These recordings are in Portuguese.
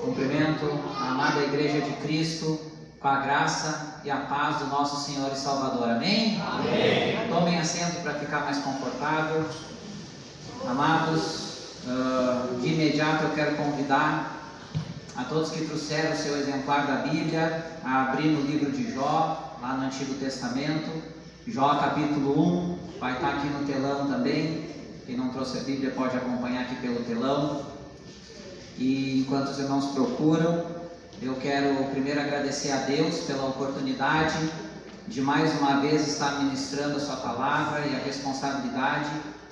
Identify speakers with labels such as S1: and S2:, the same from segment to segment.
S1: Cumprimento a amada Igreja de Cristo com a graça e a paz do nosso Senhor e Salvador. Amém?
S2: Amém.
S1: Tomem assento para ficar mais confortável. Amados, de imediato eu quero convidar a todos que trouxeram o seu exemplar da Bíblia a abrir no livro de Jó, lá no Antigo Testamento. Jó capítulo 1, vai estar aqui no telão também. Quem não trouxe a Bíblia pode acompanhar aqui pelo telão. E enquanto os irmãos procuram, eu quero primeiro agradecer a Deus pela oportunidade de mais uma vez estar ministrando a sua palavra, e a responsabilidade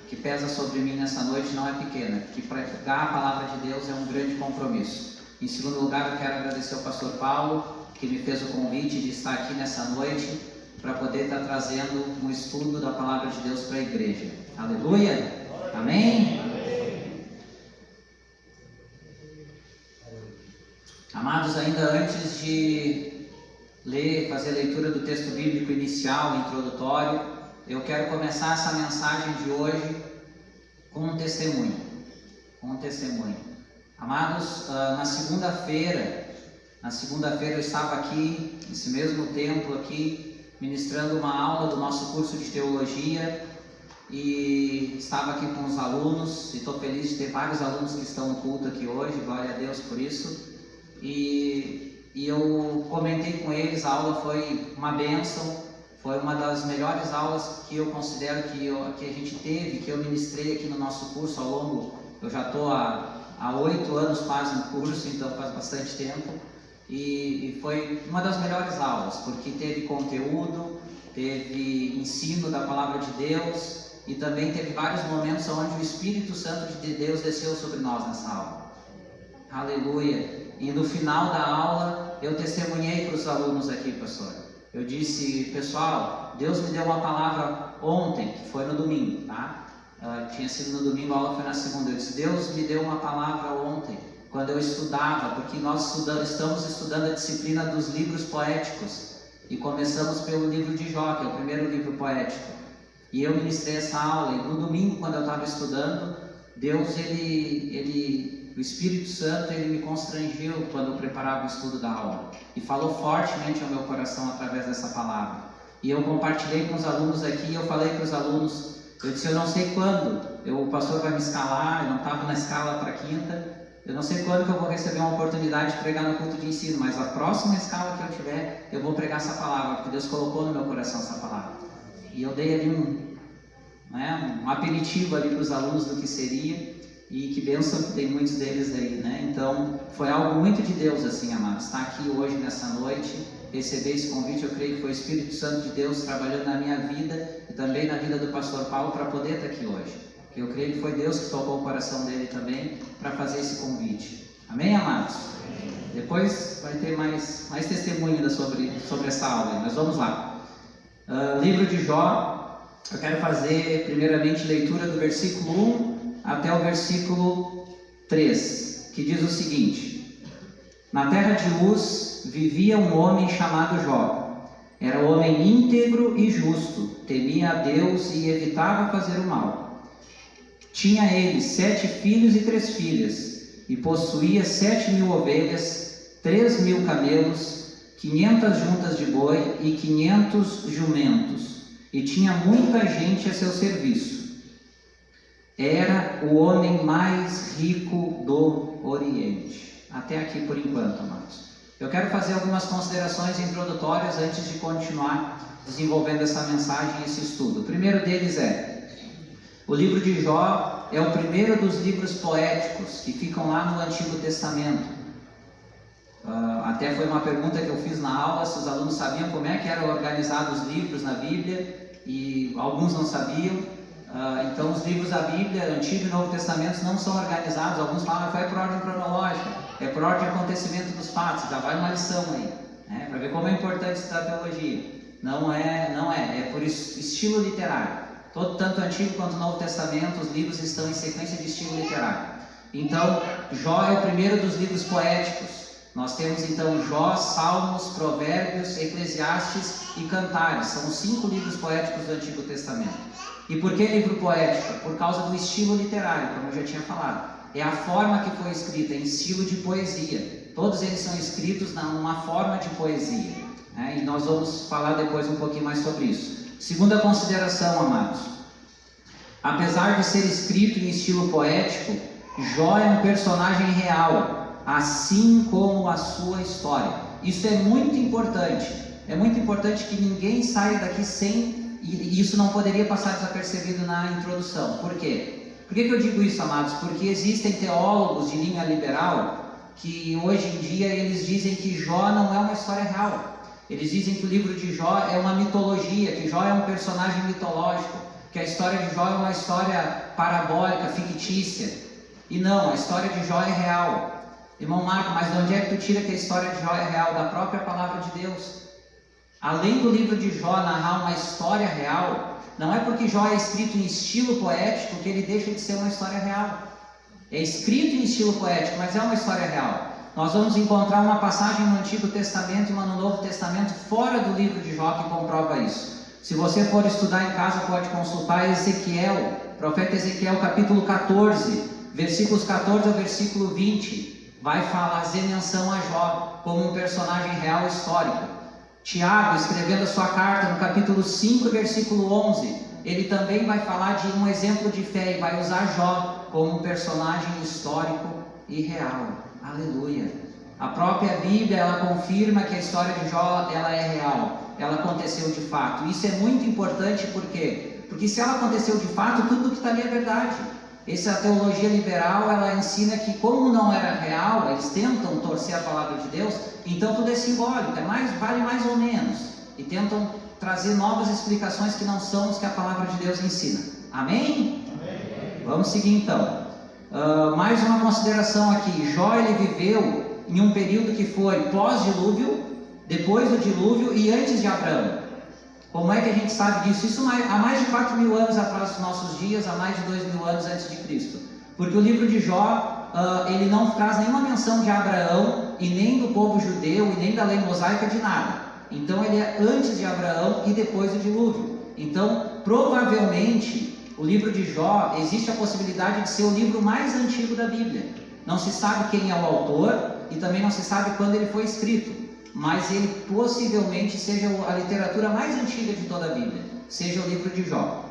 S1: que pesa sobre mim nessa noite não é pequena, porque pregar a palavra de Deus é um grande compromisso. Em segundo lugar, eu quero agradecer ao pastor Paulo, que me fez o convite de estar aqui nessa noite para poder estar trazendo um estudo da palavra de Deus para a igreja. Aleluia! Amém? Amados, ainda antes de fazer a leitura do texto bíblico inicial, introdutório, eu quero começar essa mensagem de hoje com um testemunho. Amados, na segunda-feira eu estava aqui, nesse mesmo templo aqui, ministrando uma aula do nosso curso de teologia, e estava aqui com os alunos, e estou feliz de ter vários alunos que estão no culto aqui hoje, glória a Deus por isso. E eu comentei com eles, a aula foi uma bênção, foi uma das melhores aulas que eu considero que a gente teve, que eu ministrei aqui no nosso curso ao longo, eu já estou há 8 anos quase no curso, então faz bastante tempo, e foi uma das melhores aulas, porque teve conteúdo, teve ensino da palavra de Deus, e também teve vários momentos onde o Espírito Santo de Deus desceu sobre nós nessa aula. Aleluia! E no final da aula, eu testemunhei para os alunos aqui, pastor. Eu disse, pessoal, Deus me deu uma palavra ontem, que foi no domingo, tá? Tinha sido no domingo, a aula foi na segunda. Eu disse, Deus me deu uma palavra ontem, quando eu estudava, porque nós estamos estudando a disciplina dos livros poéticos. E começamos pelo livro de Jó, que é o primeiro livro poético. E eu ministrei essa aula, e no domingo, quando eu estava estudando, Deus, o Espírito Santo, ele me constrangeu quando eu preparava o estudo da aula e falou fortemente ao meu coração através dessa palavra. E eu compartilhei com os alunos aqui, eu falei para os alunos, eu disse, eu não sei quando, o pastor vai me escalar, eu não estava na escala para quinta, eu não sei quando que eu vou receber uma oportunidade de pregar no culto de ensino, mas a próxima escala que eu tiver, eu vou pregar essa palavra, porque Deus colocou no meu coração essa palavra. E eu dei ali um aperitivo ali para os alunos do que seria. E que bênção que tem muitos deles aí, né? Então, foi algo muito de Deus, assim, amados. Estar aqui hoje, nessa noite, receber esse convite, eu creio que foi o Espírito Santo de Deus trabalhando na minha vida e também na vida do pastor Paulo para poder estar aqui hoje. Eu creio que foi Deus que tocou o coração dele também para fazer esse convite. Amém, amados? Depois vai ter mais testemunho sobre essa aula, mas vamos lá. Livro de Jó, eu quero fazer primeiramente leitura do versículo 1 até o versículo 3, que diz o seguinte: Na terra de Uz vivia um homem chamado Jó. Era homem íntegro e justo, temia a Deus e evitava fazer o mal. Tinha ele 7 filhos e 3 filhas, e possuía 7.000 ovelhas, 3.000 camelos, 500 juntas de boi e 500 jumentos, e tinha muita gente a seu serviço. Era o homem mais rico do Oriente. Até aqui por enquanto, amados. Eu quero fazer algumas considerações introdutórias antes de continuar desenvolvendo essa mensagem e esse estudo. O primeiro deles o livro de Jó é o primeiro dos livros poéticos que ficam lá no Antigo Testamento. Até foi uma pergunta que eu fiz na aula, se os alunos sabiam como é que eram organizados os livros na Bíblia, e alguns não sabiam. Então os livros da Bíblia, Antigo e Novo Testamento, não são organizados. Alguns falam que foi por ordem cronológica, é por ordem de acontecimento dos fatos. Já vai uma lição aí, né, para ver como é importante estudar teologia. Não é por estilo literário. Tanto o Antigo quanto o Novo Testamento, os livros estão em sequência de estilo literário. Então Jó é o primeiro dos livros poéticos. Nós temos então Jó, Salmos, Provérbios, Eclesiastes e Cantares. São os 5 livros poéticos do Antigo Testamento. E por que livro poético? Por causa do estilo literário, como eu já tinha falado. é a forma que foi escrita, em estilo de poesia. Todos eles são escritos numa forma de poesia, né? E nós vamos falar depois um pouquinho mais sobre isso. Segunda consideração, amados. Apesar de ser escrito em estilo poético, Jó é um personagem real, assim como a sua história. Isso é muito importante. É muito importante que ninguém saia daqui sem... E isso não poderia passar desapercebido na introdução. Por quê? Por que eu digo isso, amados? Porque existem teólogos de linha liberal que hoje em dia eles dizem que Jó não é uma história real. Eles dizem que o livro de Jó é uma mitologia, que Jó é um personagem mitológico, que a história de Jó é uma história parabólica, fictícia. E não, a história de Jó é real. Irmão Marco, mas de onde é que tu tira que a história de Jó é real? Da própria palavra de Deus. Além do livro de Jó narrar uma história real, não é porque Jó é escrito em estilo poético que ele deixa de ser uma história real. É escrito em estilo poético, mas é uma história real. Nós vamos encontrar uma passagem no Antigo Testamento e uma no Novo Testamento fora do livro de Jó que comprova isso. Se você for estudar em casa, pode consultar Ezequiel, profeta Ezequiel, capítulo 14, versículos 14 ao versículo 20. Vai fazer menção a Jó como um personagem real histórico. Tiago, escrevendo a sua carta no capítulo 5, versículo 11, ele também vai falar de um exemplo de fé e vai usar Jó como um personagem histórico e real. Aleluia! A própria Bíblia, ela confirma que a história de Jó, ela é real, ela aconteceu de fato. Isso é muito importante, por quê? Porque se ela aconteceu de fato, tudo que está ali é verdade. Essa teologia liberal, ela ensina que como não era real, eles tentam torcer a palavra de Deus, então tudo é simbólico, vale mais ou menos. E tentam trazer novas explicações que não são as que a palavra de Deus ensina. Amém? Amém. Vamos seguir então. Mais uma consideração aqui. Jó, ele viveu em um período que foi pós-dilúvio, depois do dilúvio e antes de Abraão. Como é que a gente sabe disso? Isso há mais de 4.000 anos atrás dos nossos dias, há mais de 2.000 anos antes de Cristo. Porque o livro de Jó, ele não traz nenhuma menção de Abraão, e nem do povo judeu, e nem da lei mosaica, de nada. Então ele é antes de Abraão e depois do dilúvio. Então, provavelmente, o livro de Jó, existe a possibilidade de ser o livro mais antigo da Bíblia. Não se sabe quem é o autor, e também não se sabe quando ele foi escrito. Mas ele possivelmente seja a literatura mais antiga de toda a Bíblia, seja o livro de Jó.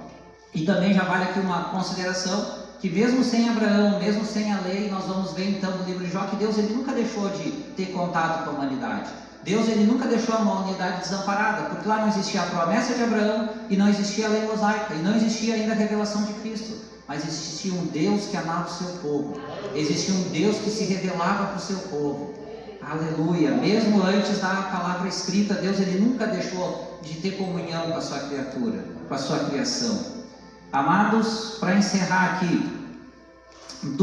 S1: E também já vale aqui uma consideração, que mesmo sem Abraão, mesmo sem a lei, nós vamos ver então no livro de Jó que Deus ele nunca deixou de ter contato com a humanidade. Deus ele nunca deixou a humanidade desamparada, porque lá não existia a promessa de Abraão, e não existia a lei mosaica, e não existia ainda a revelação de Cristo. Mas existia um Deus que amava o seu povo, existia um Deus que se revelava para o seu povo. Aleluia! Mesmo antes da palavra escrita, Deus ele nunca deixou de ter comunhão com a sua criatura, com a sua criação. Amados, para encerrar aqui,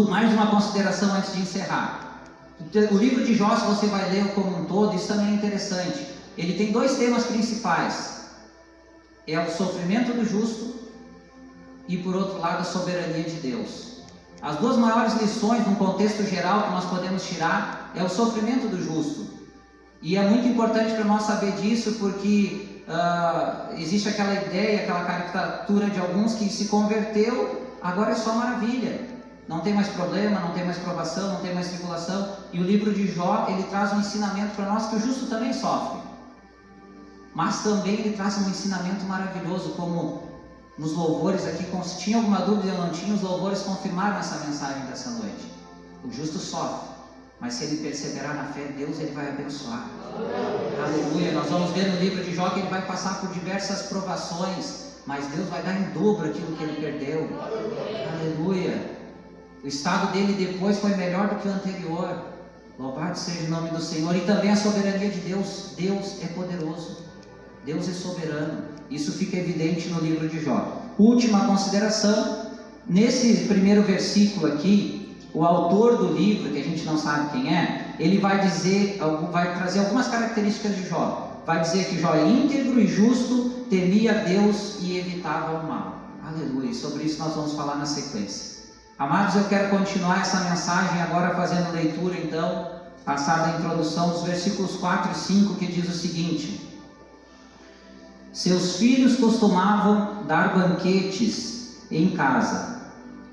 S1: mais uma consideração antes de encerrar. O livro de Jó, se você vai ler como um todo, isso também é interessante. Ele tem dois temas principais. É o sofrimento do justo e, por outro lado, a soberania de Deus. As duas maiores lições, num contexto geral, que nós podemos tirar é o sofrimento do justo. E é muito importante para nós saber disso, porque existe aquela ideia, aquela caricatura de alguns que se converteu, agora é só maravilha. Não tem mais problema, não tem mais provação, não tem mais tribulação. E o livro de Jó, ele traz um ensinamento para nós que o justo também sofre. Mas também ele traz um ensinamento maravilhoso, como nos louvores aqui, se tinha alguma dúvida eu não tinha, os louvores confirmaram essa mensagem dessa noite. O justo sofre, mas se ele perseverar na fé, Deus ele vai abençoar. Aleluia! Nós vamos ver no livro de Jó que ele vai passar por diversas provações, mas Deus vai dar em dobro aquilo que ele perdeu. Aleluia! O estado dele depois foi melhor do que o anterior. Louvado seja o nome do Senhor. E também a soberania de Deus. Deus é poderoso, Deus é soberano. Isso fica evidente no livro de Jó. Última consideração, nesse primeiro versículo aqui, o autor do livro, que a gente não sabe quem é, ele vai trazer algumas características de Jó. Vai dizer que Jó é íntegro e justo, temia Deus e evitava o mal. Aleluia! Sobre isso nós vamos falar na sequência. Amados, eu quero continuar essa mensagem agora fazendo leitura, então, passada a introdução dos versículos 4 e 5, que diz o seguinte: seus filhos costumavam dar banquetes em casa,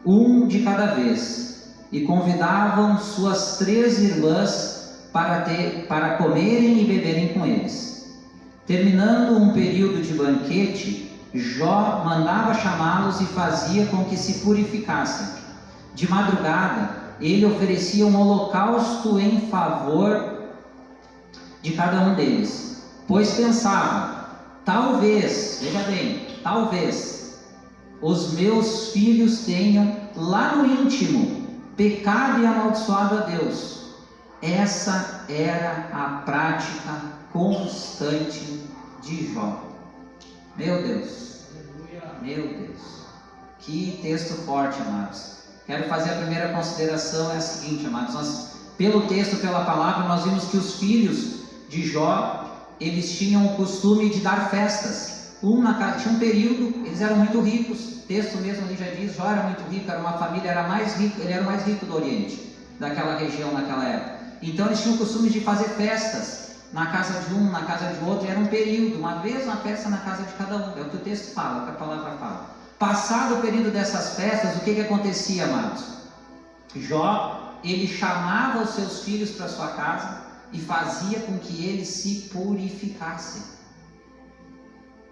S1: um de cada vez, e convidavam suas 3 irmãs para comerem e beberem com eles. Terminando um período de banquete, Jó mandava chamá-los e fazia com que se purificassem. De madrugada, ele oferecia um holocausto em favor de cada um deles, pois pensava: talvez, veja bem, talvez os meus filhos tenham lá no íntimo pecado e amaldiçoado a Deus. Essa era a prática constante de Jó. Meu Deus, meu Deus, que texto forte, amados. Quero fazer a primeira consideração, é a seguinte, amados. Pelo texto, pela palavra, nós vimos que os filhos de Jó, eles tinham o costume de dar festas. Tinha um período, eles eram muito ricos. O texto mesmo ali já diz, Jó era muito rico, era uma família, ele era o mais rico do Oriente, daquela região naquela época. Então eles tinham o costume de fazer festas na casa de um, na casa de outro. Era um período, uma vez uma festa na casa de cada um. É o que o texto fala, o que a palavra fala. Passado o período dessas festas, o que acontecia, amados? Jó, ele chamava os seus filhos para sua casa e fazia com que eles se purificassem.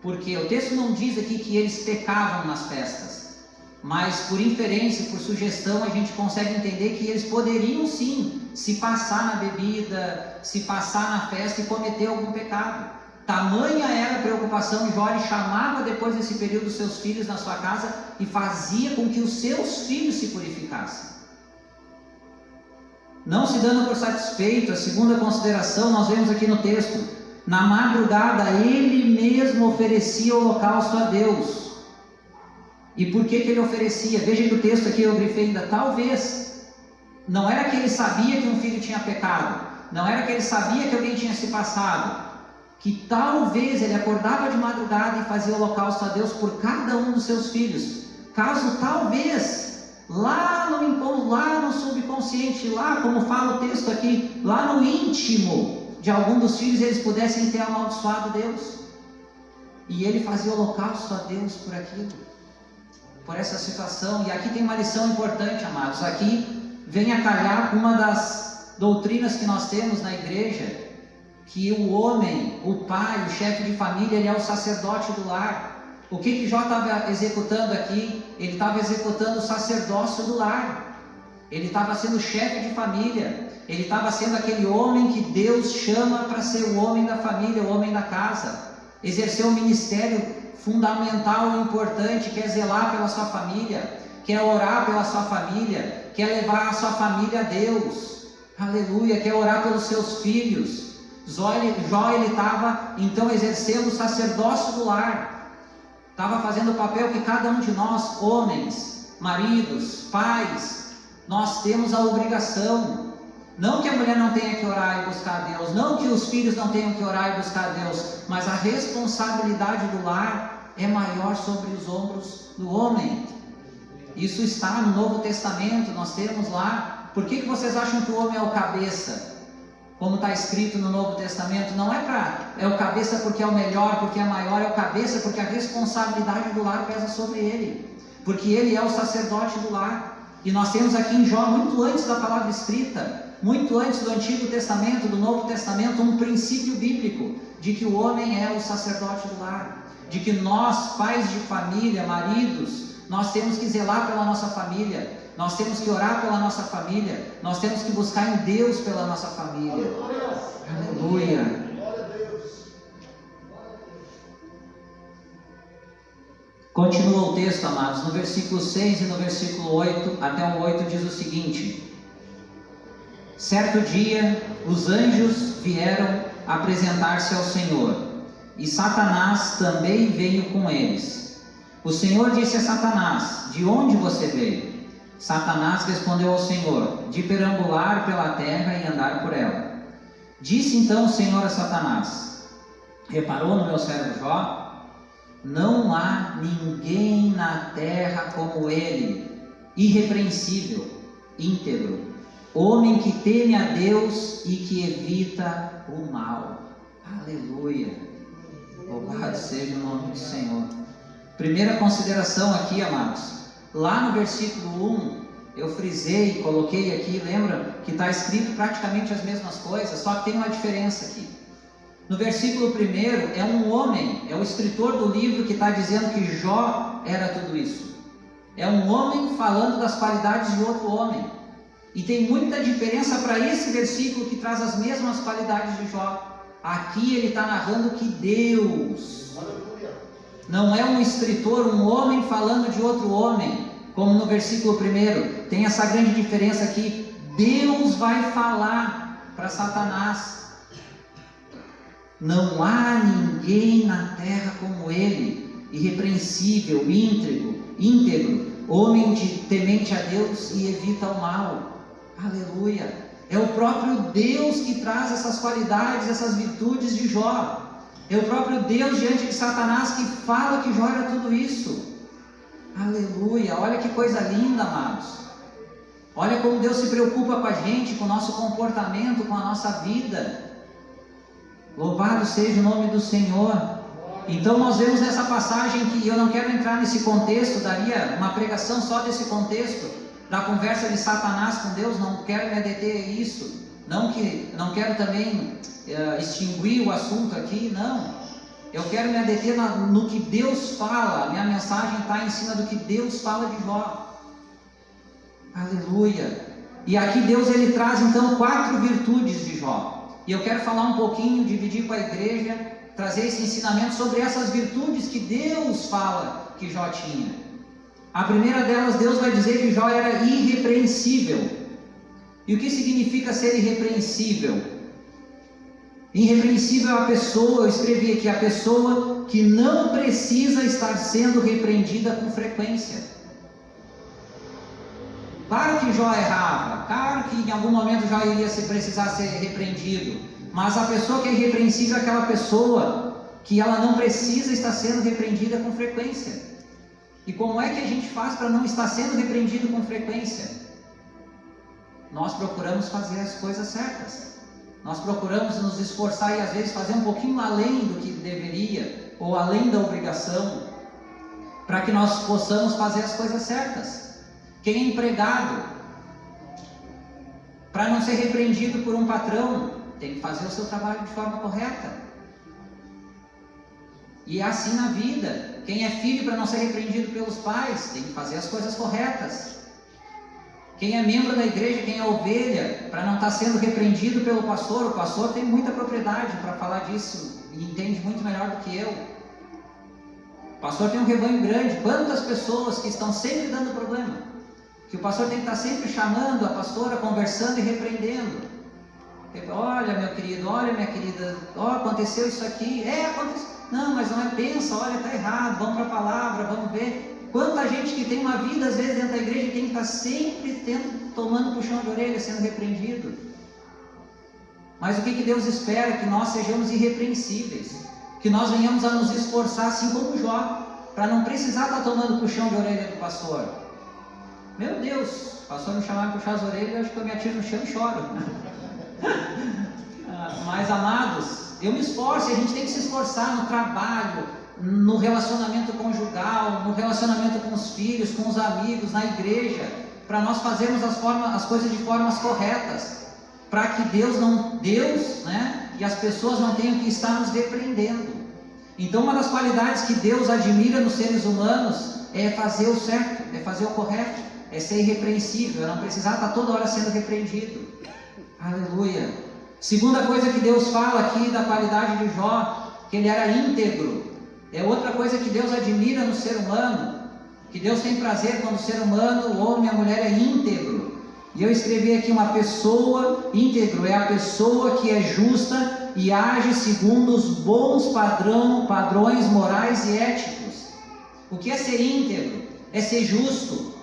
S1: Porque o texto não diz aqui que eles pecavam nas festas, mas por inferência, por sugestão, a gente consegue entender que eles poderiam sim se passar na bebida, se passar na festa e cometer algum pecado. Tamanha era a preocupação de Jó, ele chamava depois desse período os seus filhos na sua casa e fazia com que os seus filhos se purificassem. Não se dando por satisfeito, a segunda consideração nós vemos aqui no texto: na madrugada ele mesmo oferecia holocausto a Deus. E por que ele oferecia? Veja que o texto aqui eu grifei ainda, talvez. Não era que ele sabia que um filho tinha pecado, não era que ele sabia que alguém tinha se passado, que talvez ele acordava de madrugada e fazia holocausto a Deus por cada um dos seus filhos. Caso talvez, lá no subconsciente, lá como fala o texto aqui, lá no íntimo de algum dos filhos, eles pudessem ter amaldiçoado Deus. E ele fazia holocausto a Deus por aquilo, por essa situação. E aqui tem uma lição importante, amados. Aqui vem a calhar uma das doutrinas que nós temos na igreja, que o homem, o pai, o chefe de família, ele é o sacerdote do lar. O que Jó estava executando aqui? Ele estava executando o sacerdócio do lar. Ele estava sendo chefe de família. Ele estava sendo aquele homem que Deus chama para ser o homem da família, o homem da casa. Exercer um ministério fundamental e importante, que é zelar pela sua família, que é orar pela sua família, que é levar a sua família a Deus. Aleluia, que é orar pelos seus filhos. Jó ele estava então exercendo o sacerdócio do lar, estava fazendo o papel que cada um de nós, homens, maridos, pais, nós temos a obrigação. Não que a mulher não tenha que orar e buscar a Deus, não que os filhos não tenham que orar e buscar a Deus, mas a responsabilidade do lar é maior sobre os ombros do homem. Isso está no Novo Testamento, nós temos lá. Por que vocês acham que o homem é o cabeça? Como está escrito no Novo Testamento, não é o cabeça porque é o melhor, porque é maior, é o cabeça porque a responsabilidade do lar pesa sobre ele, porque ele é o sacerdote do lar. E nós temos aqui em Jó, muito antes da palavra escrita, muito antes do Antigo Testamento, do Novo Testamento, um princípio bíblico de que o homem é o sacerdote do lar, de que nós, pais de família, maridos, nós temos que zelar pela nossa família. Nós temos que orar pela nossa família. Nós temos que buscar em Deus pela nossa família. Aleluia. Continua o texto, amados. No versículo 6 e no versículo 8, até o 8 diz o seguinte: certo dia, os anjos vieram apresentar-se ao Senhor, e Satanás também veio com eles. O Senhor disse a Satanás: de onde você veio? Satanás respondeu ao Senhor: de perambular pela terra e andar por ela. Disse então o Senhor a Satanás: reparou no meu servo Jó? Não há ninguém na terra como ele, irrepreensível, íntegro, homem que teme a Deus e que evita o mal. Aleluia. Louvado seja o nome do Senhor. Primeira consideração aqui, amados. Lá no versículo 1, eu frisei, coloquei aqui, lembra que está escrito praticamente as mesmas coisas, só que tem uma diferença aqui. No versículo 1 é um homem, é o escritor do livro que está dizendo que Jó era tudo isso. É um homem falando das qualidades de outro homem. E tem muita diferença para esse versículo que traz as mesmas qualidades de Jó. Aqui ele está narrando que Deus, não é um escritor, um homem falando de outro homem, como no versículo 1. Tem essa grande diferença aqui. Deus vai falar para Satanás. Não há ninguém na terra como ele, irrepreensível, íntegro, homem temente a Deus e evita o mal. Aleluia! É o próprio Deus que traz essas qualidades, essas virtudes de Jó. É o próprio Deus diante de Satanás que fala que Jó era tudo isso. Aleluia! Olha que coisa linda, amados. Olha como Deus se preocupa com a gente, com o nosso comportamento, com a nossa vida. Louvado seja o nome do Senhor. Então nós vemos nessa passagem que eu não quero entrar nesse contexto, daria uma pregação só desse contexto, da conversa de Satanás com Deus, não quero me deter a isso, não quero também extinguir o assunto aqui, não. Eu quero me deter no que Deus fala. A minha mensagem está em cima do que Deus fala de Jó. Aleluia! E aqui Deus ele traz então 4 virtudes de Jó. E eu quero falar um pouquinho, dividir com a igreja, trazer esse ensinamento sobre essas virtudes que Deus fala que Jó tinha. A primeira delas, Deus vai dizer que Jó era irrepreensível. E o que significa ser irrepreensível? Irrepreensível é a pessoa, eu escrevi aqui, a pessoa que não precisa estar sendo repreendida com frequência. Claro que Jó errava, claro que em algum momento Jó iria precisar ser repreendido, mas a pessoa que é irrepreensível é aquela pessoa que ela não precisa estar sendo repreendida com frequência. E como é que a gente faz para não estar sendo repreendido com frequência? Nós procuramos fazer as coisas certas. Nós procuramos nos esforçar e às vezes fazer um pouquinho além do que deveria, ou além da obrigação, para que nós possamos fazer as coisas certas. Quem é empregado, para não ser repreendido por um patrão, tem que fazer o seu trabalho de forma correta. E é assim na vida. Quem é filho, para não ser repreendido pelos pais, tem que fazer as coisas corretas. Quem é membro da igreja, quem é ovelha, para não estar sendo repreendido pelo pastor, o pastor tem muita propriedade para falar disso e entende muito melhor do que eu. O pastor tem um rebanho grande. Quantas pessoas que estão sempre dando problema, que o pastor tem que estar sempre chamando a pastora, conversando e repreendendo. Olha, meu querido, olha, minha querida, aconteceu isso aqui. Aconteceu. Não, mas não é, pensa, olha, está errado, vamos para a palavra, vamos ver. Quanta gente que tem uma vida, às vezes, dentro da igreja e tem que estar sempre tomando puxão de orelha, sendo repreendido. Mas o que Deus espera? Que nós sejamos irrepreensíveis, que nós venhamos a nos esforçar, assim como Jó, para não precisar estar tomando puxão de orelha do pastor. Meu Deus, o pastor me chamar para puxar as orelhas, eu acho que eu me atiro no chão e choro. Mas, amados, eu me esforço, e a gente tem que se esforçar no trabalho, no relacionamento conjugal, no relacionamento com os filhos, com os amigos, na igreja, para nós fazermos as coisas de formas corretas, para que Deus, e as pessoas não tenham que estar nos repreendendo. Então, uma das qualidades que Deus admira nos seres humanos é fazer o certo, é fazer o correto, é ser irrepreensível, é não precisar estar toda hora sendo repreendido. Aleluia! Segunda coisa que Deus fala aqui da qualidade de Jó, que ele era íntegro. É outra coisa que Deus admira no ser humano, que Deus tem prazer quando o ser humano, o homem e a mulher é íntegro. E eu escrevi aqui, uma pessoa íntegro é a pessoa que é justa e age segundo os bons padrões morais e éticos. O que é ser íntegro? É ser justo.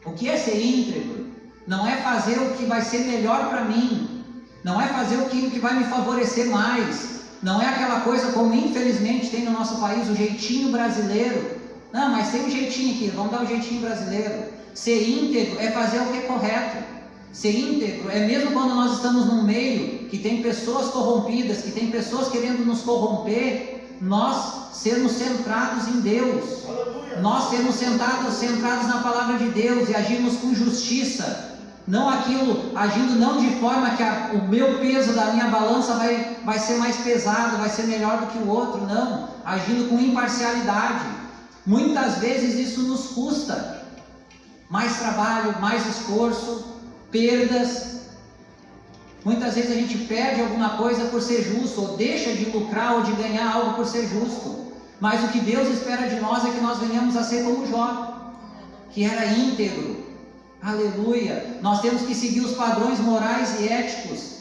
S1: O que é ser íntegro? Não é fazer o que vai ser melhor para mim, não é fazer o que vai me favorecer mais, não é aquela coisa como infelizmente tem no nosso país, o jeitinho brasileiro. Não, mas tem um jeitinho aqui, vamos dar um jeitinho brasileiro. Ser íntegro é fazer o que é correto. Ser íntegro é mesmo quando nós estamos num meio que tem pessoas corrompidas, que tem pessoas querendo nos corromper, nós sermos centrados em Deus, nós sermos centrados na palavra de Deus e agirmos com justiça, não agindo não de forma que o meu peso da minha balança vai ser mais pesado, vai ser melhor do que o outro, não, agindo com imparcialidade. Muitas vezes isso nos custa mais trabalho, mais esforço, perdas. Muitas vezes a gente perde alguma coisa por ser justo, ou deixa de lucrar ou de ganhar algo por ser justo. Mas o que Deus espera de nós é que nós venhamos a ser como Jó, que era íntegro. Aleluia! Nós temos que seguir os padrões morais e éticos.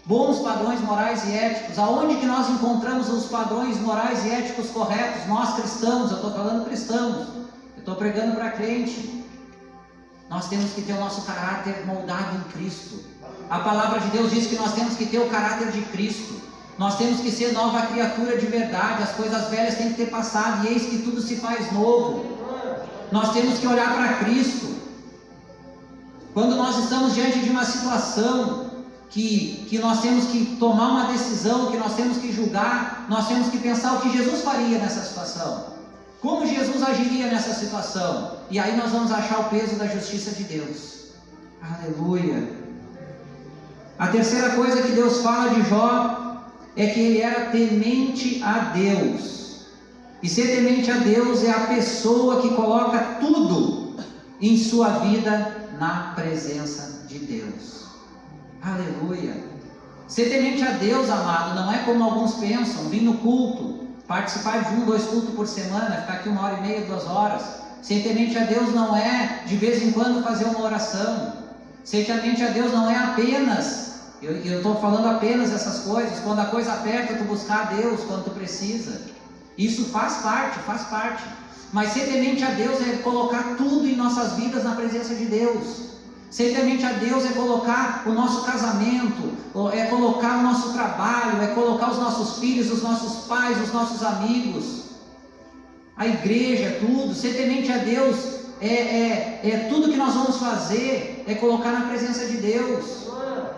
S1: Bons padrões morais e éticos. Aonde que nós encontramos os padrões morais e éticos corretos? Nós cristãos, eu estou falando cristãos, eu estou pregando para crente. Nós temos que ter o nosso caráter moldado em Cristo. A palavra de Deus diz que nós temos que ter o caráter de Cristo. Nós temos que ser nova criatura de verdade. As coisas velhas têm que ter passado e eis que tudo se faz novo. Nós temos que olhar para Cristo. Quando nós estamos diante de uma situação que nós temos que tomar uma decisão, que nós temos que julgar, nós temos que pensar o que Jesus faria nessa situação. Como Jesus agiria nessa situação? E aí nós vamos achar o peso da justiça de Deus. Aleluia! A terceira coisa que Deus fala de Jó é que ele era temente a Deus. E ser temente a Deus é a pessoa que coloca tudo em sua vida na presença de Deus. Aleluia! Ser temente a Deus, amado, não é como alguns pensam, vir no culto, participar de 1, 2 cultos por semana, ficar aqui 1h30, 2 horas. Ser temente a Deus não é de vez em quando fazer uma oração. Ser temente a Deus não é apenas, eu estou falando apenas essas coisas, quando a coisa aperta, tu buscar a Deus quando tu precisa. Isso faz parte. Mas ser temente a Deus é colocar tudo em nossas vidas na presença de Deus. Ser temente a Deus é colocar o nosso casamento, é colocar o nosso trabalho, é colocar os nossos filhos, os nossos pais, os nossos amigos, a igreja, tudo. Ser temente a Deus é tudo que nós vamos fazer, é colocar na presença de Deus.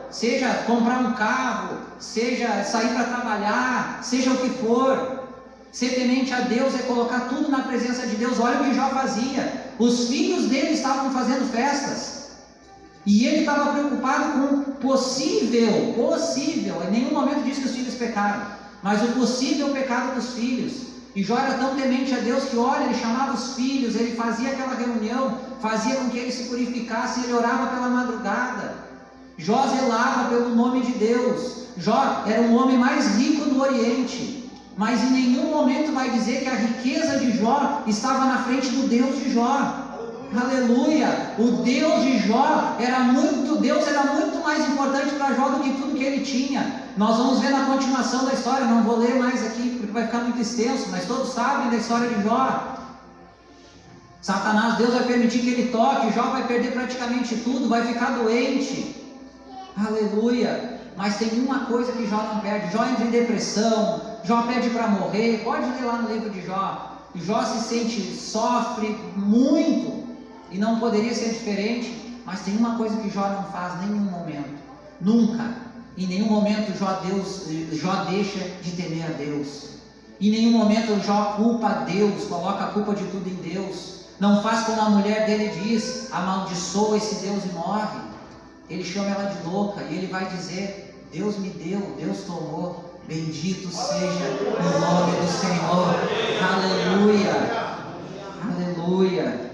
S1: Seja comprar um carro, seja sair para trabalhar, seja o que for. Ser temente a Deus é colocar tudo na presença de Deus. Olha o que Jó fazia. Os filhos dele estavam fazendo festas. E ele estava preocupado com o possível, em nenhum momento disse que os filhos pecaram, mas o possível pecado dos filhos. E Jó era tão temente a Deus que, olha, ele chamava os filhos, ele fazia aquela reunião, fazia com que eles se purificassem, ele orava pela madrugada. Jó zelava pelo nome de Deus. Jó era o homem mais rico do Oriente, mas em nenhum momento vai dizer que a riqueza de Jó estava na frente do Deus de Jó. Aleluia! O Deus de Jó Deus era muito mais importante para Jó do que tudo que ele tinha. Nós vamos ver na continuação da história, não vou ler mais aqui porque vai ficar muito extenso, mas todos sabem da história de Jó. Satanás, Deus vai permitir que ele toque, Jó vai perder praticamente tudo, vai ficar doente. Aleluia! Mas tem uma coisa que Jó não perde. Jó entra em depressão, Jó pede para morrer. Pode ler lá no livro de Jó. Jó sofre muito. E não poderia ser diferente, mas tem uma coisa que Jó não faz em nenhum momento, nunca, em nenhum momento Jó deixa de temer a Deus, em nenhum momento Jó culpa a Deus, coloca a culpa de tudo em Deus, não faz como a mulher dele diz, amaldiçoa esse Deus e morre, ele chama ela de louca e ele vai dizer, Deus me deu, Deus tomou, bendito seja o nome do Senhor, aleluia, aleluia.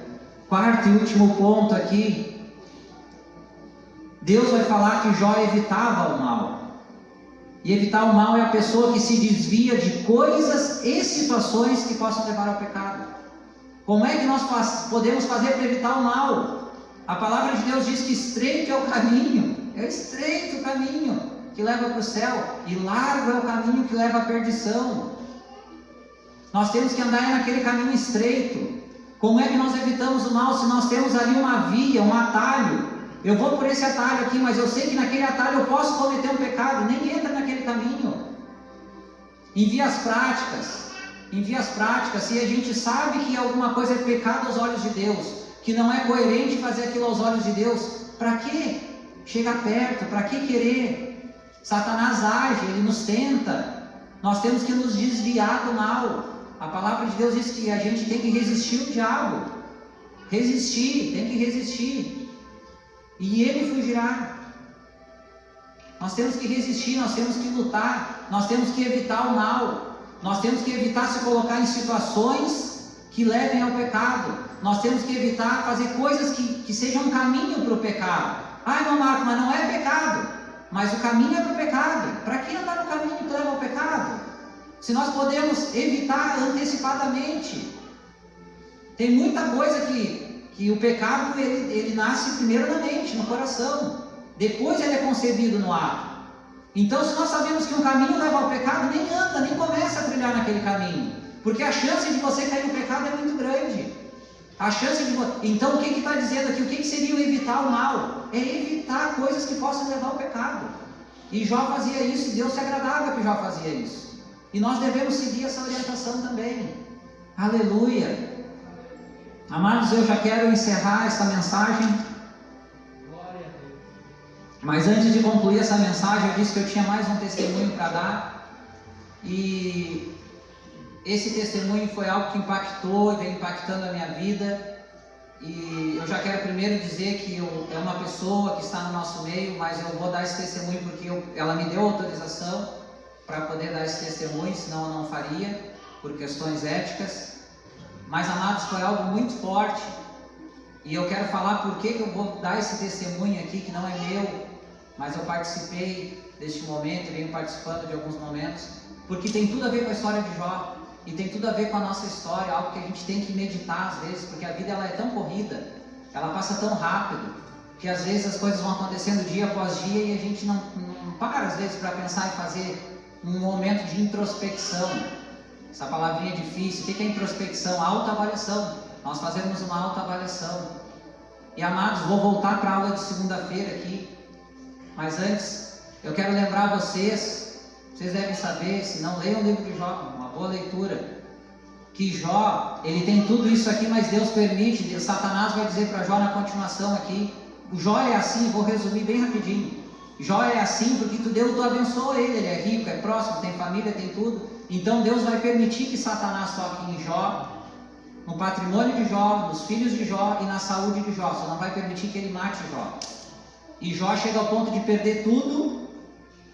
S1: Quarto e último ponto aqui, Deus vai falar que Jó evitava o mal. E evitar o mal é a pessoa que se desvia de coisas e situações que possam levar ao pecado. Como é que nós podemos fazer para evitar o mal? A palavra de Deus diz que estreito é o caminho, é estreito o caminho que leva para o céu, e largo é o caminho que leva à perdição. Nós temos que andar naquele caminho estreito. Como é que nós evitamos o mal se nós temos ali uma via, um atalho? Eu vou por esse atalho aqui, mas eu sei que naquele atalho eu posso cometer um pecado, nem entra naquele caminho. Em vias práticas, se a gente sabe que alguma coisa é pecado aos olhos de Deus, que não é coerente fazer aquilo aos olhos de Deus, para que chegar perto? Para que querer? Satanás age, ele nos tenta, Nós temos que nos desviar do mal. A palavra de Deus diz que a gente tem que resistir o diabo. Resistir, tem que resistir. E ele fugirá. Nós temos que resistir, nós temos que lutar, nós temos que evitar o mal. Nós temos que evitar se colocar em situações que levem ao pecado. Nós temos que evitar fazer coisas que sejam um caminho para o pecado. Ai, meu Marco, mas não é pecado. Mas o caminho é para o pecado. Para que andar no caminho que leva ao pecado? Se nós podemos evitar antecipadamente. Tem muita coisa que o pecado ele nasce primeiro na mente, no coração. Depois ele é concebido no ato. Então, se nós sabemos que um caminho leva ao pecado, nem anda, nem começa a trilhar naquele caminho. Porque a chance de você cair no pecado é muito grande. A chance de... Então, o que está dizendo aqui? O que seria o evitar o mal? É evitar coisas que possam levar ao pecado. E Jó fazia isso, e Deus se agradava que Jó fazia isso. E nós devemos seguir essa orientação também. Aleluia! Amados, eu já quero encerrar essa mensagem. Mas antes de concluir essa mensagem, eu disse que eu tinha mais um testemunho para dar. E esse testemunho foi algo que impactou e vem impactando a minha vida. E eu já quero primeiro dizer que é uma pessoa que está no nosso meio, mas eu vou dar esse testemunho porque ela me deu autorização para poder dar esse testemunho, senão eu não faria, por questões éticas. Mas, amados, foi algo muito forte. E eu quero falar por que eu vou dar esse testemunho aqui, que não é meu, mas eu participei deste momento e venho participando de alguns momentos, porque tem tudo a ver com a história de Jó, e tem tudo a ver com a nossa história, algo que a gente tem que meditar às vezes, porque a vida ela é tão corrida, ela passa tão rápido, que às vezes as coisas vão acontecendo dia após dia e a gente não para às vezes para pensar em fazer um momento de introspecção. Essa palavrinha é difícil. O que é introspecção? Autoavaliação. Nós fazemos uma autoavaliação. E amados, vou voltar para a aula de segunda-feira aqui. Mas antes, eu quero lembrar vocês devem saber, se não leiam o livro de Jó, uma boa leitura, que Jó, ele tem tudo isso aqui, mas Deus permite, Satanás vai dizer para Jó na continuação aqui, o Jó é assim, vou resumir bem rapidinho. Jó é assim porque tu abençoou ele é rico, é próximo, tem família, tem tudo. Então Deus vai permitir que Satanás toque em Jó, no patrimônio de Jó, nos filhos de Jó e na saúde de Jó, só não vai permitir que ele mate Jó. E Jó chega ao ponto de perder tudo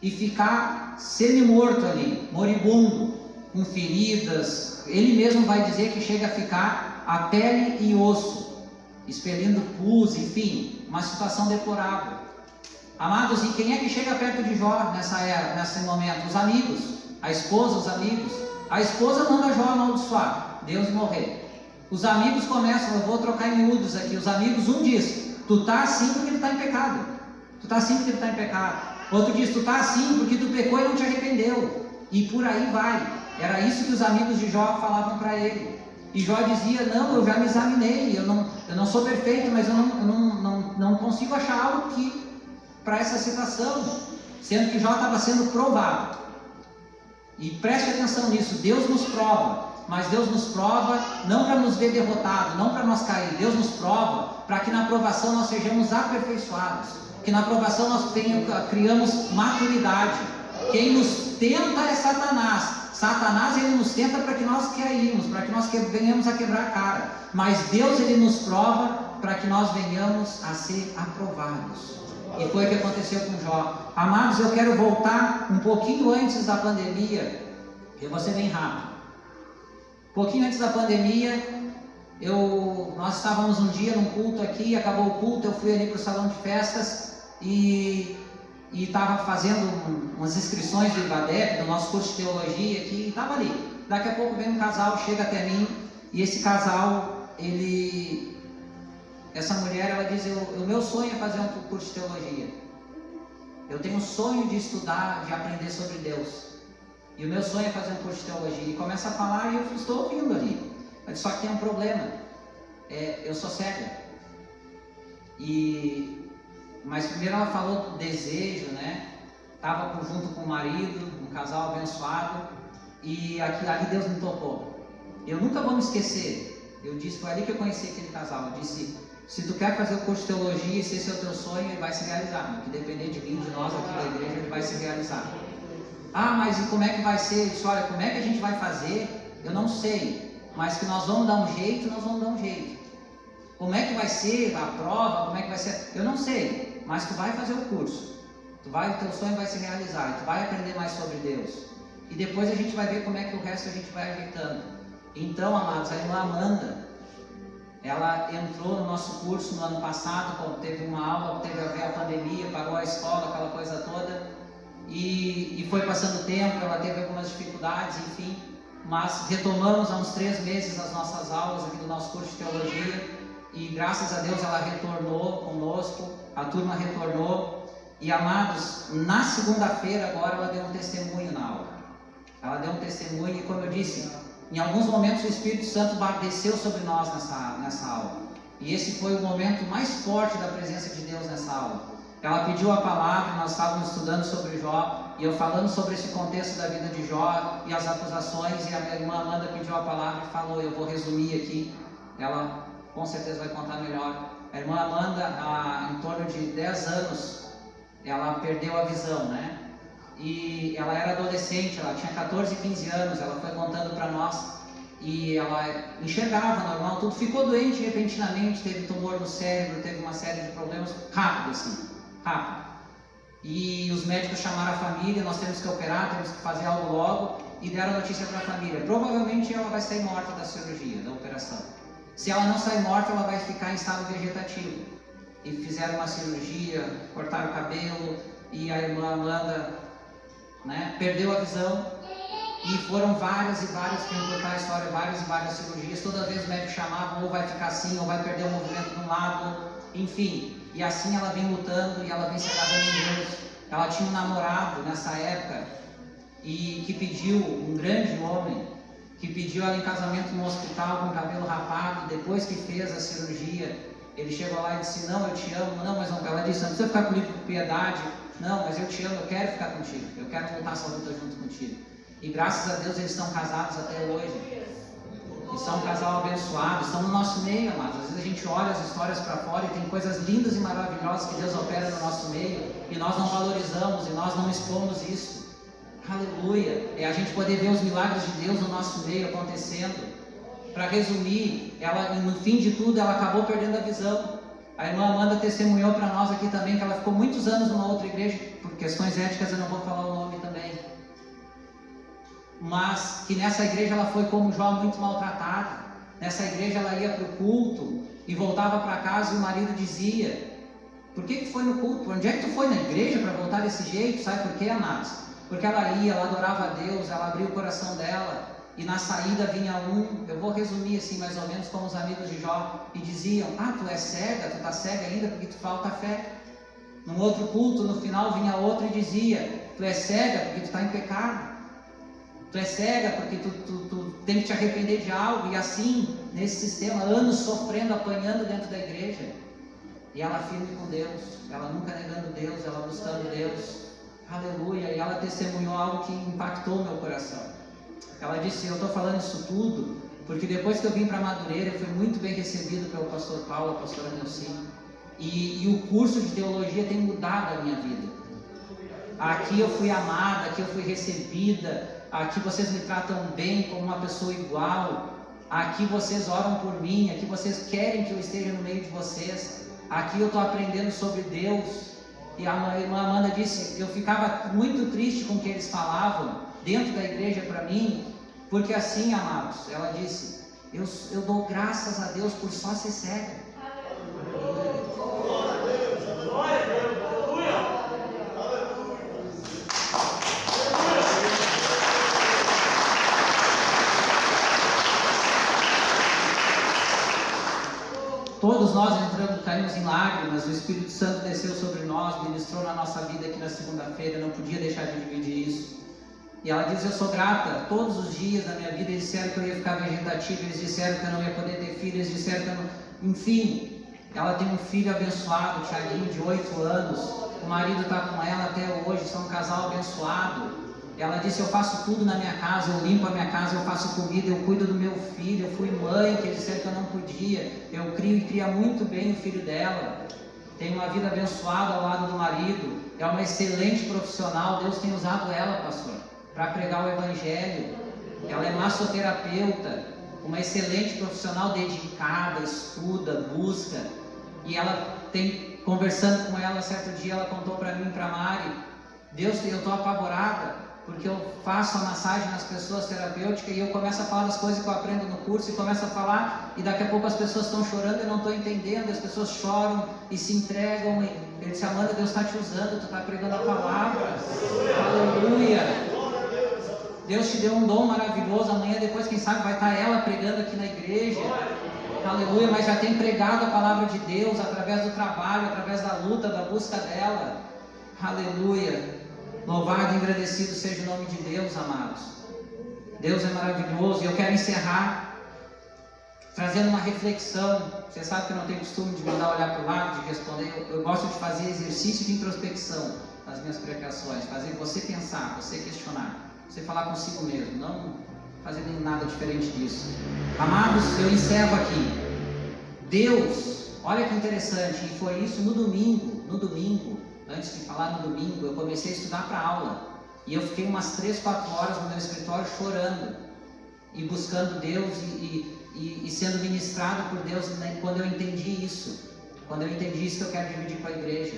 S1: e ficar semi-morto ali, moribundo, com feridas. Ele mesmo vai dizer que chega a ficar a pele e osso, expelindo pus, enfim, uma situação deplorável. Amados, e quem é que chega perto de Jó nesse momento? Os amigos, a esposa, os amigos. A esposa manda Jó amaldiçoar, Deus morrer. Os amigos começam, eu vou trocar em miúdos aqui, os amigos, um diz, tu está assim porque tu está em pecado. Tu está assim porque tu está em pecado. Outro diz, tu está assim porque tu pecou e não te arrependeu. E por aí vai. Era isso que os amigos de Jó falavam para ele. E Jó dizia, não, eu já me examinei, eu não sou perfeito, mas eu não consigo achar algo que para essa situação, sendo que Jó estava sendo provado. E preste atenção nisso, Deus nos prova, mas Deus nos prova não para nos ver derrotados, não para nós cair, Deus nos prova para que na provação nós sejamos aperfeiçoados, que na provação nós criamos maturidade. Quem nos tenta é Satanás. Satanás ele nos tenta para que nós caímos, para que nós venhamos a quebrar a cara, mas Deus ele nos prova para que nós venhamos a ser aprovados. E foi o que aconteceu com Jó. Amados, eu quero voltar um pouquinho antes da pandemia. Eu vou ser bem rápido. Um pouquinho antes da pandemia, nós estávamos um dia num culto aqui, acabou o culto, eu fui ali para o salão de festas e estava fazendo umas inscrições do IBADEP, do nosso curso de teologia aqui, e estava ali. Daqui a pouco vem um casal, chega até mim, e esse casal, essa mulher, ela diz, o meu sonho é fazer um curso de teologia. Eu tenho um sonho de estudar, de aprender sobre Deus. E o meu sonho é fazer um curso de teologia. E começa a falar e eu estou ouvindo ali. Mas só que tem um problema. Eu sou cega. Mas primeiro ela falou do desejo, né? Estava junto com o marido, um casal abençoado. E ali Deus me tocou. Eu nunca vou me esquecer. Eu disse, foi ali que eu conheci aquele casal. Eu disse, se tu quer fazer o curso de teologia, se esse é o teu sonho, ele vai se realizar. O que depender de mim, de nós aqui da igreja, ele vai se realizar. mas e como é que vai ser? Eu disse, olha, como é que a gente vai fazer? Eu não sei, mas que nós vamos dar um jeito, nós vamos dar um jeito. Como é que vai ser a prova? Como é que vai ser? Eu não sei, mas tu vai fazer o curso. O teu sonho vai se realizar, tu vai aprender mais sobre Deus. E depois a gente vai ver como é que o resto a gente vai ajeitando. Então, amados, a irmã Amanda, ela entrou no nosso curso no ano passado, quando teve uma aula, teve a ver a pandemia, parou a escola, aquela coisa toda, e foi passando o tempo, ela teve algumas dificuldades, enfim, mas retomamos há uns 3 meses as nossas aulas aqui do nosso curso de teologia, e graças a Deus ela retornou conosco, a turma retornou, e amados, na segunda-feira agora ela deu um testemunho na aula. Ela deu um testemunho e, como eu disse, em alguns momentos o Espírito Santo desceu sobre nós nessa aula. E esse foi o momento mais forte da presença de Deus nessa aula. Ela pediu a palavra, nós estávamos estudando sobre Jó, e eu falando sobre esse contexto da vida de Jó e as acusações, e a minha irmã Amanda pediu a palavra e falou, eu vou resumir aqui, ela com certeza vai contar melhor. A irmã Amanda, há em torno de 10 anos, ela perdeu a visão, né? E ela era adolescente, ela tinha 14, 15 anos, ela foi contando para nós, e ela enxergava normal, tudo, ficou doente repentinamente, teve tumor no cérebro, teve uma série de problemas, rápido assim, rápido. E os médicos chamaram a família, nós temos que operar, temos que fazer algo logo, e deram notícia para a família, provavelmente ela vai sair morta da cirurgia, da operação. Se ela não sair morta, ela vai ficar em estado vegetativo. E fizeram uma cirurgia, cortaram o cabelo, e a irmã Amanda, né, perdeu a visão, e foram várias e várias, para encurtar a história, várias e várias cirurgias. Toda vez o médico chamava, ou vai ficar assim, ou vai perder o movimento de um lado, enfim. E assim ela vem lutando, e ela vem se agarrando em Deus. Ela tinha um namorado nessa época, e que pediu, um grande homem, que pediu ela em casamento no hospital com o cabelo rapado. Depois que fez a cirurgia, ele chegou lá e disse, não, eu te amo. Não, mas não, ela disse, não precisa ficar comigo por piedade. Não, mas eu te amo, eu quero ficar contigo, eu quero lutar essa luta junto contigo. E graças a Deus eles estão casados até hoje. E são um casal abençoado, estão no nosso meio, amados. Às vezes a gente olha as histórias para fora e tem coisas lindas e maravilhosas que Deus opera no nosso meio, e nós não valorizamos, e nós não expomos isso. Aleluia! É a gente poder ver os milagres de Deus no nosso meio acontecendo. Para resumir, ela, no fim de tudo, ela acabou perdendo a visão. A irmã Amanda testemunhou para nós aqui também que ela ficou muitos anos numa outra igreja, por questões éticas eu não vou falar o nome também, mas que nessa igreja ela foi como Jó, muito maltratada. Nessa igreja ela ia para o culto e voltava para casa, e o marido dizia, por que foi no culto? Onde é que tu foi na igreja para voltar desse jeito? Sabe por quê, amados? Porque ela ia, ela adorava a Deus, ela abriu o coração dela, e na saída vinha eu vou resumir assim mais ou menos como os amigos de Jó, e diziam, tu é cega, tu está cega ainda porque tu falta fé. Num outro culto, no final vinha outro e dizia, tu é cega porque tu está em pecado, tu é cega porque tu tem que te arrepender de algo. E assim, nesse sistema, anos sofrendo, apanhando dentro da igreja, e ela firme com Deus, ela nunca negando Deus, ela buscando Deus, aleluia. E ela testemunhou algo que impactou meu coração. Ela disse, eu estou falando isso tudo porque depois que eu vim para Madureira, eu fui muito bem recebido pelo pastor Paulo, a pastora Nelcine, e o curso de teologia tem mudado a minha vida. Aqui eu fui amada, aqui eu fui recebida, aqui vocês me tratam bem como uma pessoa igual, aqui vocês oram por mim, aqui vocês querem que eu esteja no meio de vocês, aqui eu estou aprendendo sobre Deus. E a irmã Amanda disse, eu ficava muito triste com o que eles falavam dentro da igreja para mim, porque assim, amados, ela disse, eu dou graças a Deus por só ser cega.
S2: Glória a Deus, glória a Deus, aleluia.
S1: Todos nós caímos em lágrimas, o Espírito Santo desceu sobre nós, ministrou na nossa vida aqui na segunda-feira, não podia deixar de dividir isso. E ela diz, eu sou grata, todos os dias da minha vida eles disseram que eu ia ficar vegetativa, eles disseram que eu não ia poder ter filho, eles disseram que eu não... Enfim, ela tem um filho abençoado, o Thiaguinho, de 8 anos, o marido está com ela até hoje, são um casal abençoado. Ela disse, eu faço tudo na minha casa, eu limpo a minha casa, eu faço comida, eu cuido do meu filho, eu fui mãe, que eles disseram que eu não podia, eu crio e cria muito bem o filho dela. tem uma vida abençoada ao lado do marido, é uma excelente profissional. Deus tem usado ela, pastor, para pregar o Evangelho. Ela é massoterapeuta, uma excelente profissional, dedicada, estuda, busca. E ela tem, conversando com ela certo dia, ela contou para mim, para Mari, Deus, eu estou apavorada, porque eu faço a massagem nas pessoas terapêutica e eu começo a falar das coisas que eu aprendo no curso e começo a falar e daqui a pouco as pessoas estão chorando e não estou entendendo, as pessoas choram e se entregam. Ele disse, Amanda, Deus está te usando, tu está pregando a palavra. Aleluia! Deus te deu um dom maravilhoso. Amanhã depois, quem sabe, vai estar ela pregando aqui na igreja. Aleluia, mas já tem pregado a palavra de Deus através do trabalho, através da luta, da busca dela. Aleluia. Louvado e agradecido seja o nome de Deus, amados. Deus é maravilhoso. E eu quero encerrar trazendo uma reflexão. Você sabe que eu não tenho costume de mandar olhar para o lado, de responder. Eu gosto de fazer exercício de introspecção nas minhas pregações, fazer você pensar, você questionar, você falar consigo mesmo, não fazer nada diferente disso. Amados, eu encerro aqui. Deus, olha que interessante, e foi isso no domingo, antes de falar no domingo, eu comecei a estudar para aula, e eu fiquei umas 3-4 horas no meu escritório chorando, e buscando Deus, e sendo ministrado por Deus, né, quando eu entendi isso que eu quero dividir com a igreja.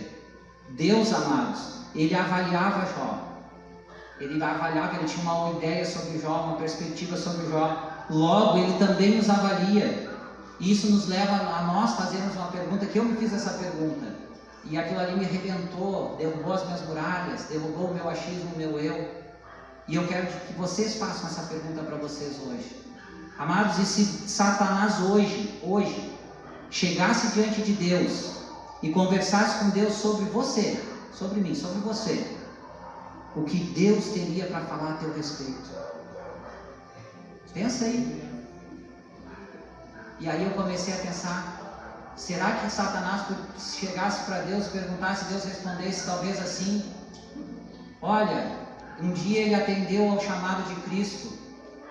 S1: Deus, amados, Ele avaliava Jó, Ele tinha uma ideia sobre Jó, uma perspectiva sobre Jó, logo Ele também nos avalia. E isso nos leva a nós fazermos uma pergunta, que eu me fiz essa pergunta, e aquilo ali me arrebentou, derrubou as minhas muralhas, derrubou o meu achismo, o meu eu, e eu quero que vocês façam essa pergunta para vocês hoje. Amados, e se Satanás hoje, chegasse diante de Deus, e conversasse com Deus sobre você, sobre mim, sobre você, o que Deus teria para falar a teu respeito? Pensa aí. E aí eu comecei a pensar, será que Satanás chegasse para Deus e perguntasse, Deus respondesse talvez assim, olha, um dia ele atendeu ao chamado de Cristo,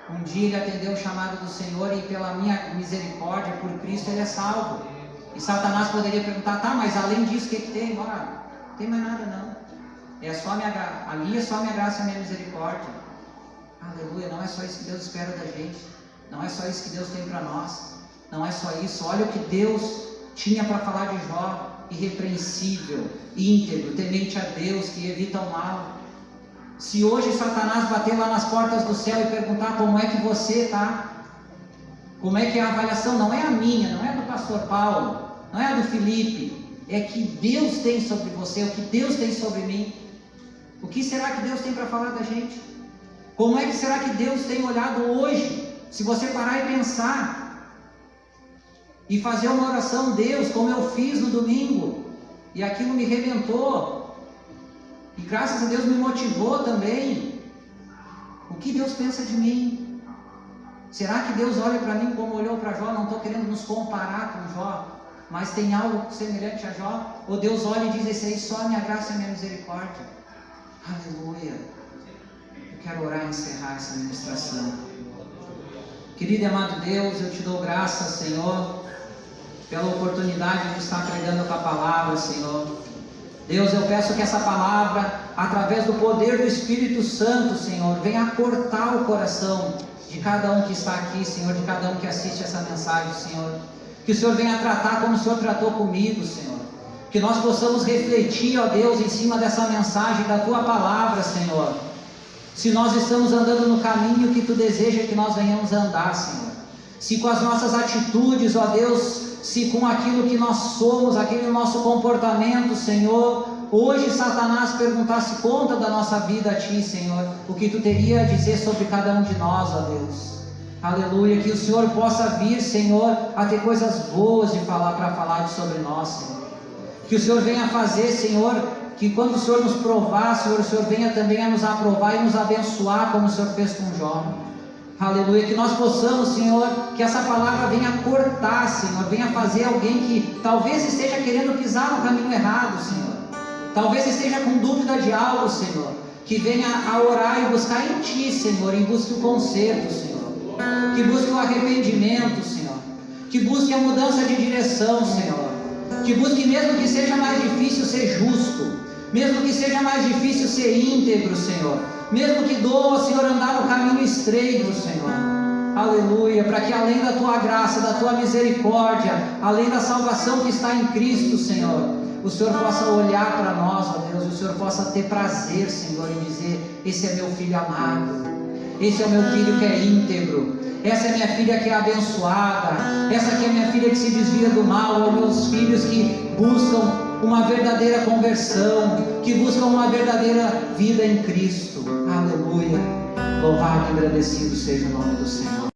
S1: um dia ele atendeu ao chamado do Senhor e pela minha misericórdia, por Cristo ele é salvo. E Satanás poderia perguntar, tá, mas além disso o que tem? Olha, não tem mais nada não. Ali é só minha graça e a minha misericórdia. Aleluia, não é só isso que Deus espera da gente. Não é só isso que Deus tem para nós. Não é só isso. Olha o que Deus tinha para falar de Jó: irrepreensível, íntegro, temente a Deus, que evita o mal. Se hoje Satanás bater lá nas portas do céu e perguntar como é que você está, como é que é a avaliação, não é a minha, não é a do pastor Paulo, não é a do Felipe, é que Deus tem sobre você, o que Deus tem sobre mim. O que será que Deus tem para falar da gente? Como é que será que Deus tem olhado hoje? Se você parar e pensar e fazer uma oração, Deus, como eu fiz no domingo, e aquilo me rebentou, e graças a Deus me motivou também. O que Deus pensa de mim? Será que Deus olha para mim como olhou para Jó? Não estou querendo nos comparar com Jó, mas tem algo semelhante a Jó? Ou Deus olha e diz, esse aí só a minha graça e a minha misericórdia? Aleluia. Eu quero orar e encerrar essa ministração. Querido e amado Deus, eu te dou graças, Senhor, pela oportunidade de estar pregando a tua palavra, Senhor. Deus, eu peço que essa palavra, através do poder do Espírito Santo, Senhor, venha cortar o coração de cada um que está aqui, Senhor, de cada um que assiste essa mensagem, Senhor. Que o Senhor venha tratar como o Senhor tratou comigo, Senhor. Que nós possamos refletir, ó Deus, em cima dessa mensagem da tua palavra, Senhor. Se nós estamos andando no caminho que tu deseja que nós venhamos a andar, Senhor. Se com as nossas atitudes, ó Deus, se com aquilo que nós somos, aquele nosso comportamento, Senhor, hoje Satanás perguntasse conta da nossa vida a Ti, Senhor, o que Tu teria a dizer sobre cada um de nós, ó Deus. Aleluia, que o Senhor possa vir, Senhor, a ter coisas boas de falar para falar sobre nós, Senhor. Que o Senhor venha fazer, Senhor, que quando o Senhor nos provar, Senhor, o Senhor venha também a nos aprovar e nos abençoar, como o Senhor fez com Jó. Aleluia, que nós possamos, Senhor, que essa palavra venha cortar, Senhor, venha fazer alguém que talvez esteja querendo pisar no caminho errado, Senhor, talvez esteja com dúvida de algo, Senhor, que venha a orar e buscar em Ti, Senhor, e busque o conserto, Senhor, que busque o arrependimento, Senhor, que busque a mudança de direção, Senhor, que busque, mesmo que seja mais difícil, ser justo, mesmo que seja mais difícil ser íntegro, Senhor, mesmo que doa, Senhor, andar no caminho estreito, Senhor, aleluia, para que além da Tua graça, da Tua misericórdia, além da salvação que está em Cristo, Senhor, o Senhor possa olhar para nós, ó Deus, o Senhor possa ter prazer, Senhor, em dizer: esse é meu filho amado, esse é o meu filho que é íntegro, essa é minha filha que é abençoada, essa aqui é minha filha que se desvia do mal, ou meus filhos que buscam uma verdadeira conversão, que buscam uma verdadeira vida em Cristo. Aleluia, louvado e agradecido seja o nome do Senhor.